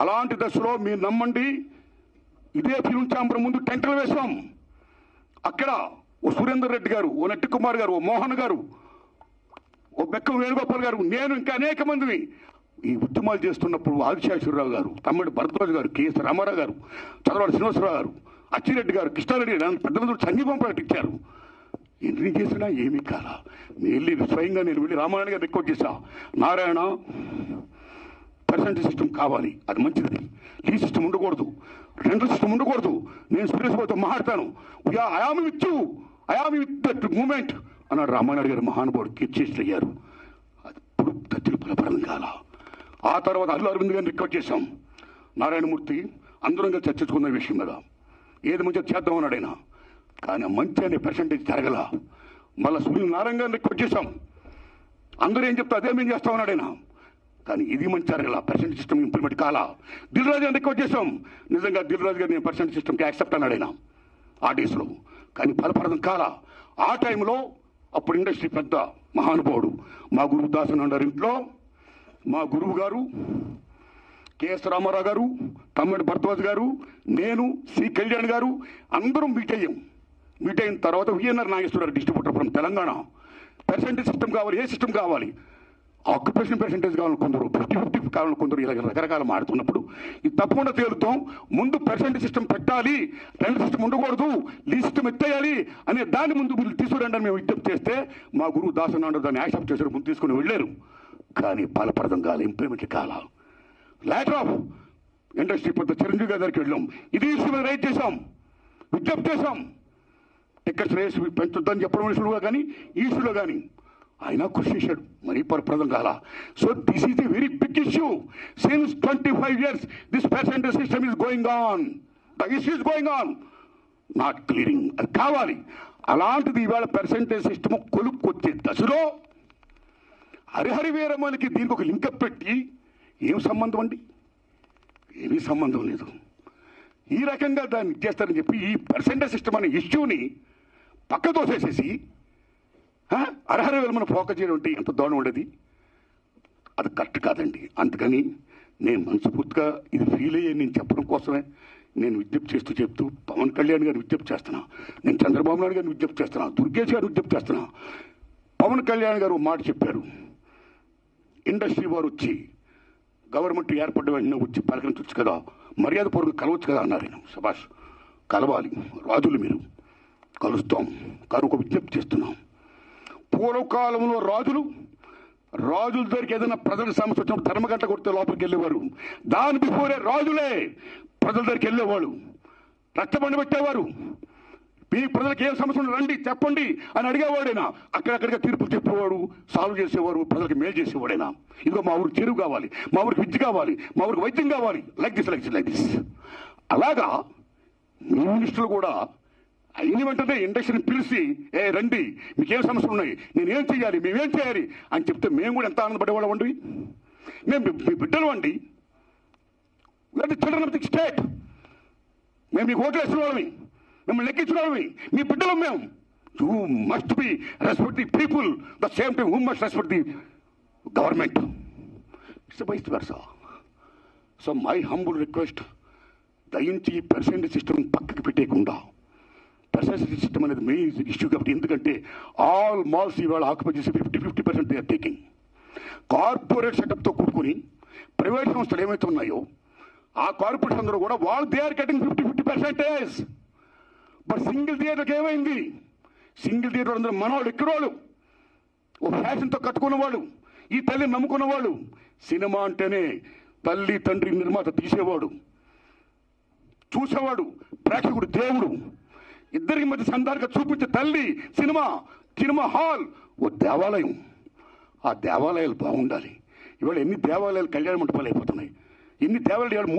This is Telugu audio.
అలాంటి దశలో మీరు నమ్మండి, ఇదే ఫిల్మ్ ఛాంబర్ ముందు టెంటలు వేశాం. అక్కడ ఓ సురేందర్ రెడ్డి గారు, ఓ నట్టి కుమార్ గారు, ఓ మోహన్ గారు, ఓ బెక్కం వేణుగోపాల్ గారు, నేను ఇంకా అనేక మందిని ఈ ఉద్యమాలు చేస్తున్నప్పుడు ఆదిశేషవరరావు గారు, తమ్ముడు భరద్వాజ్ గారు, కెఎస్ రామారావు గారు, చదవాడి శ్రీనివాసరావు గారు, అచ్చిరెడ్డి గారు, కృష్ణారెడ్డి గారు పెద్ద మంది సంఘీపం ప్రకటించారు. ఎన్ని చేసినా ఏమీ కాలా. స్వయంగా నేను వెళ్ళి రామారాయణ గారు రిక్వెస్ట్ చేశా, నారాయణ పర్సెంటేజ్ సిస్టమ్ కావాలి, అది మంచిది, లీ సిస్టమ్ ఉండకూడదు, రెండల్ సిస్టమ్ ఉండకూడదు, నేను సురేష్ బాబుతో మాట్లాడతాను, ఐఆమ్ విత్ దట్ మూమెంట్ అన్నాడు రామారాయణ గారు. మహానుభావుడు కీర్చేసి అయ్యారు. అప్పుడు దత్తులు ఫలపరం కాల. ఆ తర్వాత అల్లు అరవింద్ గారిని రిక్వెస్ట్ చేశాం, నారాయణమూర్తి అందరం కలిసి చర్చించుకున్న విషయం మీద ఏది మంచిగా చేద్దాం అన్నాడు ఆయన. కానీ మంచి అనే పర్సెంటేజ్ జరగల. మళ్ళీ సునీల్ నారాయణ గారిని రిక్వెస్ట్ చేశాం, అందరూ ఏం చెప్తా అదే మేము చేస్తామన్నాడు ఆయన. కానీ ఇది మంచి జరగల, పర్సెంటేజ్ సిస్టమ్ ఇంప్లిమెంట్ కాలా. దిల్ రాజు గారిని రిక్వెస్ట్ చేశాం, నిజంగా దిల్ రాజు గారు నేను పర్సెంటేజ్ సిస్టమ్కి యాక్సెప్ట్ అన్నాడు ఆయన ఆ డేస్లో. కానీ ఫలప్రదం కాలా. ఆ టైంలో అప్పుడు ఇండస్ట్రీ పెద్ద మహానుభావుడు మా గురువు దాసన్ అన్నారు ఇంట్లో, మా గురువు గారు కెఎస్ రామారావు గారు, తమ్ముడు భరద్వాజ్ గారు, నేను, సి కళ్యాణ్ గారు అందరం మీట్ అయ్యాం. మీట్ అయిన తర్వాత VNR Nageswara Rao distributor from Telangana, percentage system కావాలి, ఏ సిస్టమ్ కావాలి, ఆక్యుపేషన్ పర్సెంటేజ్ కావాలని కొందరు, 50-50 కావాలని కొందరు, ఇలా రకరకాల మాడుతున్నప్పుడు ఇది తప్పకుండా తేలుతాం. ముందు పర్సెంటేజ్ సిస్టమ్ పెట్టాలి, రెండు సిస్టమ్ ఉండకూడదు, లీ సిస్టమ్ ఎత్తేయాలి అనే దాని ముందు మీరు తీసుకురండి అని మేము విజ్ఞప్తి చేస్తే మా గురువు దాసన్ నాయుడు దాన్ని యాక్సెప్ట్ చేశారు, ముందు తీసుకుని వెళ్ళారు. కానీ ఫలప్రదం కాల, ఇంప్లిమెంట్ కాల. లేటర్ ఆఫ్ ఇండస్ట్రీ పెద్ద చిరంజీవి గారి దగ్గరికి వెళ్ళాం, ఇది ఇష్యూ మీద రైట్ చేశాం, విజ్ఞప్తి చేశాం, టికెట్స్ రేస్ పెంచుద్దని చెప్పడం ఇష్యూలో కానీ ఈ ఇష్యూలో కానీ ఆయన కృషి చేశాడు, మరీ ఫలప్రదం కాల. So this is a very big issue. Since 25 years this percentage system is going on, the issue is going on, not clearing. అది కావాలి. అలాంటిది ఇవాళ పర్సెంటేజ్ సిస్టమ్ కొలుపుకొచ్చే దశలో హరిహరి వీరమ్మకి దీనికి ఒక లింకప్ పెట్టి ఏం సంబంధం అండి? ఏమీ సంబంధం లేదు. ఈ రకంగా దాన్ని ఇచ్చేస్తారని చెప్పి ఈ పర్సెంటేజ్ సిస్టమ్ అనే ఇష్యూని పక్క తోసేసేసి హరిహరి వీరమ్మను ఫోకస్ చేయడం అంటే ఎంత దారుణం ఉండేది. అది కరెక్ట్ కాదండి. అందుకని నేను మనస్ఫూర్తిగా ఇది ఫీల్ అయ్యే నేను చెప్పడం కోసమే నేను విజ్ఞప్తి చెప్తూ పవన్ కళ్యాణ్ గారిని విజ్ఞప్తి చేస్తున్నా, నేను చంద్రబాబు నాయుడు గారిని విజ్ఞప్తి చేస్తున్నా, దుర్గేష్ గారిని విజ్ఞప్తి చేస్తున్నా. పవన్ కళ్యాణ్ గారు మాట చెప్పారు, ఇండస్ట్రీ వారు వచ్చి గవర్నమెంట్ ఏర్పడ్డ వెంటనే వచ్చి పలకరించవచ్చు కదా, మర్యాద పూర్వక కలవచ్చు కదా అన్నారు. నేను శభాష్, కలవాలి, రాజులు మీరు, కలుస్తాం. కానీ ఒక విజ్ఞప్తి చేస్తున్నాం, పూర్వకాలంలో రాజుల దగ్గరికి ఏదైనా ప్రజల సమస్య వచ్చినప్పుడు ధర్మగంట కొడితే లోపలికి వెళ్ళేవారు. దాని బిఫోరే రాజులే ప్రజల దగ్గరికి వెళ్ళేవాళ్ళు, రచ్చబండ పెట్టేవారు. మీ ప్రజలకు ఏం సమస్య రండి చెప్పండి అని అడిగేవాడైనా, అక్కడక్కడిగా తీర్పులు చెప్పేవాడు, సాల్వ్ చేసేవారు, ప్రజలకు మేలు చేసేవాడైనా. ఇదిగో మా ఊరికి చెరువు కావాలి, మా ఊరికి విద్య కావాలి, మా ఊరికి వైద్యం కావాలి, లైక్ దిస్. అలాగా మీ మినిస్టర్లు కూడా అయిన వెంటనే ఇండస్ట్రీని పిలిచి రండి, మీకేం సమస్యలు ఉన్నాయి, నేనేం చేయాలి, మేమేం చేయాలి అని చెప్తే మేము కూడా ఎంత ఆనందపడేవాళ్ళం అండి. మేము మీ బిడ్డలు అండి, చిల్డ్రన్ ఆఫ్ ది స్టేట్. మేము మీకు ఓట్లు వేసిన వాళ్ళమి, మిమ్మల్ని లెక్కించిన వాళ్ళమి, మీ బిడ్డలు మేము. You must be respect the people the same time who must respect the government. It's vice versa. So my humble request, దయించి ఈ పర్సెంటేజ్ సిస్టమ్ పక్కకి పెట్టేయకుండా, పర్సెంటేజ్ సిస్టమ్ అనేది మెయిన్ ఇష్యూ కాబట్టి. ఎందుకంటే ఆల్ మాల్స్ ఇవాళ ఆక్యుపై చేసి 50% దే ఆర్ టేకింగ్. కార్పొరేట్ సెటప్తో కూడుకుని ప్రైవేట్ సంస్థలు ఏమైతే ఉన్నాయో ఆ కార్పొరేట్స్ అందరూ కూడా వాళ్ళు they are getting 50%. But single థియేటర్కి ఏమైంది? సింగిల్ థియేటర్ అందరూ మనవాళ్ళు, ఎక్కడవాళ్ళు, ఓ ఫ్యాషన్తో కట్టుకున్నవాళ్ళు, ఈ తల్లిని నమ్ముకున్నవాళ్ళు. సినిమా అంటేనే తల్లి తండ్రి నిర్మాత తీసేవాడు, చూసేవాడు, ప్రేక్షకుడు దేవుడు, ఇద్దరికి మధ్య సందారుగా చూపించే తల్లి సినిమా హాల్ ఓ దేవాలయం. ఆ దేవాలయాలు బాగుండాలి. ఇవాళ ఎన్ని దేవాలయాలు కళ్యాణ మండపాలు అయిపోతున్నాయి, ఎన్ని దేవాలయాలు